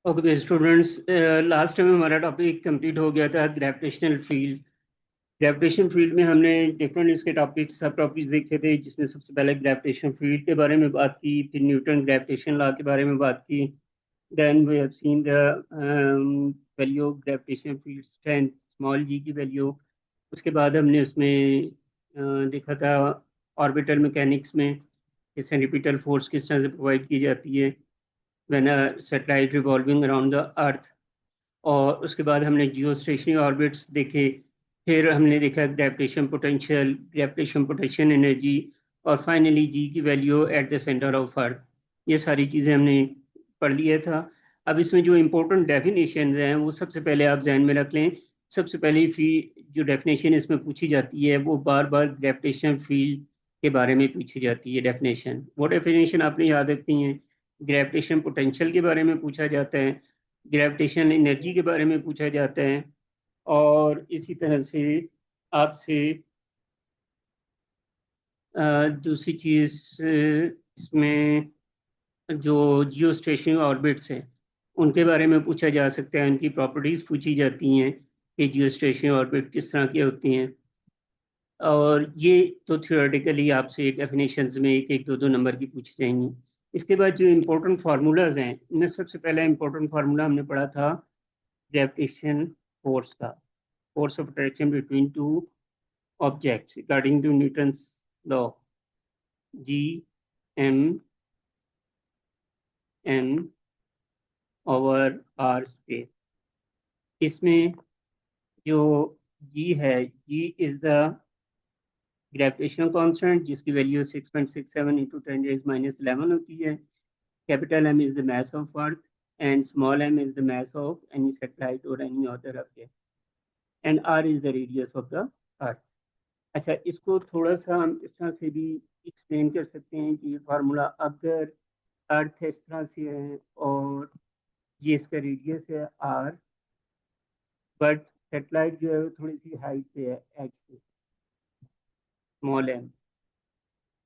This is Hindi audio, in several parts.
ओके स्टूडेंट्स, लास्ट टाइम हमारा टॉपिक कंप्लीट हो गया था ग्रेविटेशनल फील्ड। ग्रेविटेशन फील्ड में हमने डिफरेंट इसके टॉपिक्स सब टॉपिक्स देखे थे, जिसमें सबसे पहले ग्रेविटेशन फील्ड के बारे में बात की, फिर न्यूटन ग्रेविटेशन लॉ के बारे में बात की। Then we have seen the value of gravitation field strength, small g की वैल्यू। उसके बाद हमने उसमें देखा था ऑर्बिटल मैकेनिक्स में कि सेंट्रीपिटल फोर्स किस तरह से प्रोवाइड की जाती है when a satellite revolving around the earth. और उसके बाद हमने जियो स्टेशनरी ऑर्बिट्स देखे। फिर हमने देखा ग्रेविटेशन पोटेंशियल एनर्जी, और फाइनली जी की value eight the centre of अर्थ। ये सारी चीज़ें हमने पढ़ लिया था। अब इसमें जो इम्पोर्टेंट डेफिनेशन हैं वो सबसे पहले आप जहन में रख लें। सबसे पहले फी जो डेफिनेशन इसमें पूछी जाती है वो बार बार ग्रेविटेशन फील्ड के बारे में पूछी जाती है। डेफिनेशन वो डेफिनेशन आपने याद रखती हैं। ग्रेविटेशन पोटेंशियल के बारे में पूछा जाता है, ग्रेविटेशन एनर्जी के बारे में पूछा जाता है, और इसी तरह से आपसे दूसरी चीज इसमें जो जियो स्टेशनरी ऑर्बिट्स हैं उनके बारे में पूछा जा सकता है, उनकी प्रॉपर्टीज पूछी जाती हैं कि जियो स्टेशनरी ऑर्बिट किस तरह की होती हैं। और ये तो थियोरेटिकली आपसे डेफिनेशंस में एक एक दो दो नंबर की पूछी जाएंगी। इसके बाद जो इम्पोर्टेंट फार्मूलाज हैं इनमें सबसे पहला इम्पोर्टेंट फार्मूला हमने पढ़ा था ग्रेविटेशन फोर्स का, force of attraction between two objects according to Newton's law, G m n over r space। इसमें जो G है, G is the gravitational constant जिसकी वैल्यू 6.67 इंटू 10⁻⁻11 होती है। Capital M is the mass of earth and small m is the mass of any satellite और any other object, and r is the radius of the Earth. अच्छा, इसको थोड़ा सा हम इस तरह से भी एक्सप्लेन कर सकते हैं कि ये फार्मूला अगर अर्थ इस तरह से है और ये इसका रेडियस है आर, बट सेटेलाइट जो है वो थोड़ी सी हाइट पे है एक्स पे, स्मॉल एम।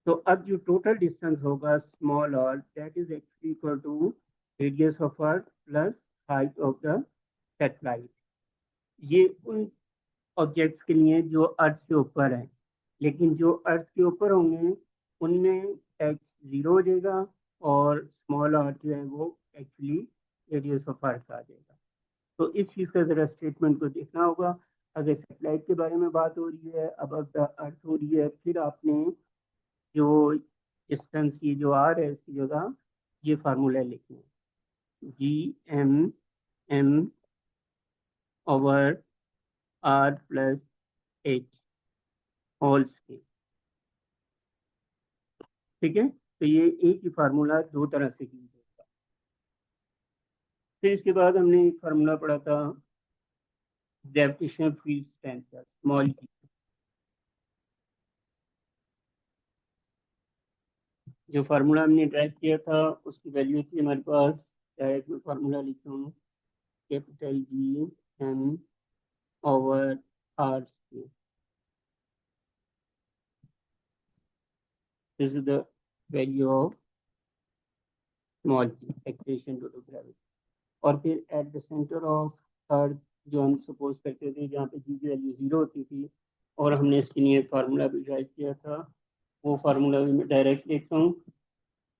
तो अब जो टोटल डिस्टेंस होगा small r, that is actually equal to radius of earth plus height of the satellite. ये उन ऑब्जेक्ट्स के लिए जो अर्थ से ऊपर है, लेकिन जो अर्थ के ऊपर होंगे उनमें एक्स जीरो हो जाएगा और स्मॉल आर जो है वो एक्चुअली रेडियस ऑफ अर्थ आ जाएगा। तो इस चीज़ का ज़रा स्टेटमेंट को देखना होगा। अगर सेटेलाइट के बारे में बात हो रही है, अब अर्थ हो रही है, फिर आपने जो डिस्टेंस ये जो आर है इसकी जगह ये फार्मूला लिखना है, G m over r plus h whole square. ठीक है, तो ये एक ही फार्मूला दो तरह से यूज होगा। फिर इसके बाद हमने एक फार्मूला पढ़ा था ग्रेविटेशनल फील्ड स्ट्रेंथ का, स्मॉल जी। जो फार्मूला हमने ड्राइव किया था उसकी वैल्यू थी हमारे पास, डायरेक्ट में फार्मूला लिखता हूँ, capital g m over r square. This is the value of small g, acceleration due to gravity. और फिर at the centre of earth जो हम सपोज करते थे जहाँ पे जी की वैल्यू जीरो होती थी, और हमने इसके लिए फार्मूला भी ड्राइव किया था, वो फार्मूला भी मैं डायरेक्ट लिखता हूँ।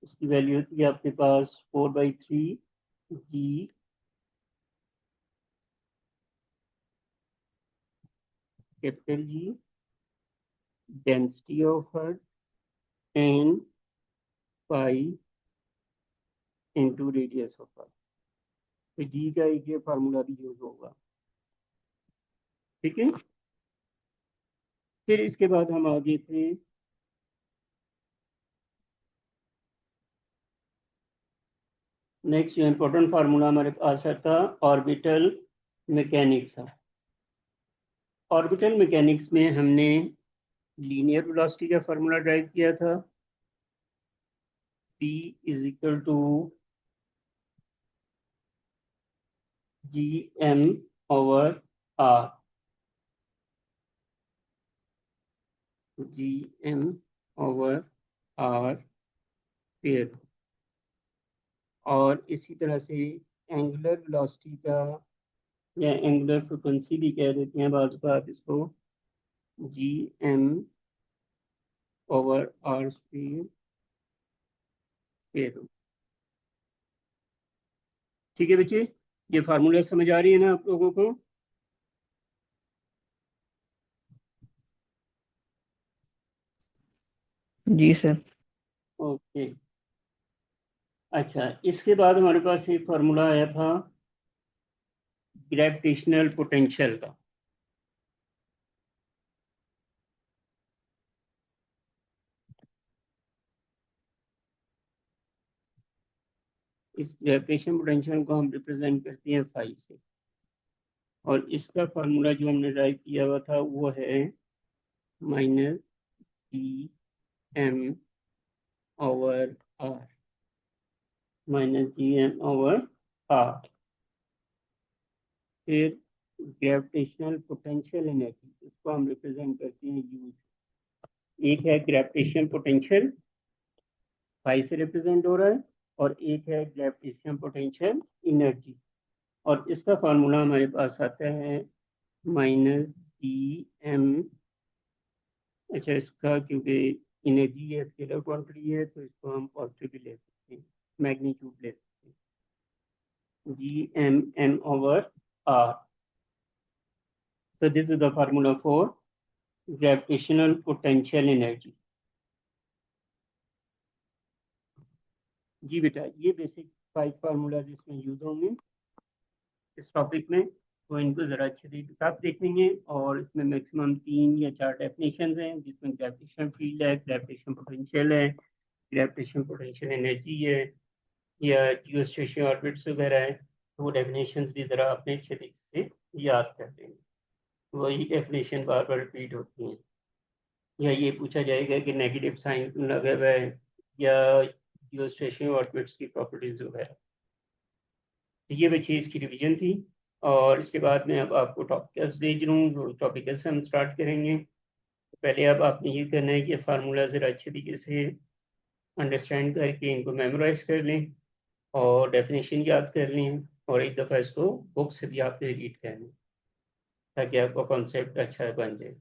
उसकी वैल्यू थी आपके पास 4/3 G capital G density of earth and pi into radius of earth. तो जी का एक ये फार्मूला भी यूज होगा। ठीक है, फिर इसके बाद हम आगे थे नेक्स्ट जो इम्पोर्टेंट फार्मूला हमारे पास था ऑर्बिटल मैकेनिक्स था। ऑर्बिटल मैकेनिक्स में हमने लीनियर वेलोसिटी का फार्मूला ड्राइव किया था, P is equal to g m over r, g m over r square. और इसी तरह से एंगुलर वेलोसिटी का या एंगुलर फ्रिक्वेंसी भी कह देते हैं बाज़ बात इसको, g m over r square के रूप। ठीक है बच्चे, ये फार्मूला समझ आ रही है ना आप लोगों को? जी सर। ओके। अच्छा, इसके बाद हमारे पास एक फार्मूला आया था ग्रेविटेशनल पोटेंशियल का। इस ग्रेविटेशन पोटेंशियल को हम रिप्रेजेंट करते हैं फाई से, और इसका फार्मूला जो हमने राइट किया हुआ था वो है minus d m over r, minus d m over r. फिर ग्रेविटेशनल पोटेंशियल एनर्जी, इसको हम रिप्रेजेंट करते हैं यू। एक है ग्रेविटेशनल पोटेंशियल, फाई से रिप्रेजेंट हो रहा है, और एक है ग्रेविटेशनल पोटेंशियल एनर्जी, और इसका फार्मूला हमारे पास आता है माइनस डी एम। अच्छा, इसका क्योंकि एनर्जी है, स्केलर क्वांटिटी है, तो इसको हम पॉजिटिव भी ले सकते हैं, मैग्नीट्यूड ले सकते हैं, g m m over r. So this is the formula for gravitational potential energy. जी बेटा, ये बेसिक 5 फार्मूला इसमें यूज होंगे इस टॉपिक में, तो इनको जरा अच्छे तरीके से आप देखेंगे। और इसमें मैक्सिमम 3 या 4 डेफिनेशन हैं, जिसमें ग्रेविटेशन फील्ड है, ग्रेविटेशन पोटेंशियल है, ग्रेविटेशन पोटेंशियल एनर्जी है, या जियोस्टेशनरी ऑर्बिट्स वगैरह है। तो वो डेफिनेशंस भी जरा अपने अच्छे तरीके से याद कर लेंगे, वही डेफिनेशन बार बार रिपीट होती हैं। या ये पूछा जाएगा कि नेगेटिव साइन लगा हुआ है, या जियोस्टेशनरी ऑर्बिट्स की प्रॉपर्टीज जो है। तो ये बच्चे इसकी रिवीजन थी, और इसके बाद में अब आपको टॉपिकल्स भेज रहा हूँ, जो टॉपिकल्स हम स्टार्ट करेंगे। पहले अब आपने ये करना है कि फार्मूला ज़रा अच्छे तरीके से अंडरस्टैंड करके इनको मेमोराइज कर लें, और डेफिनेशन याद कर लें, और एक दफ़ा इसको बुक से भी आपने रीड कर लें, ताकि आपका कॉन्सेप्ट अच्छा बन जाए।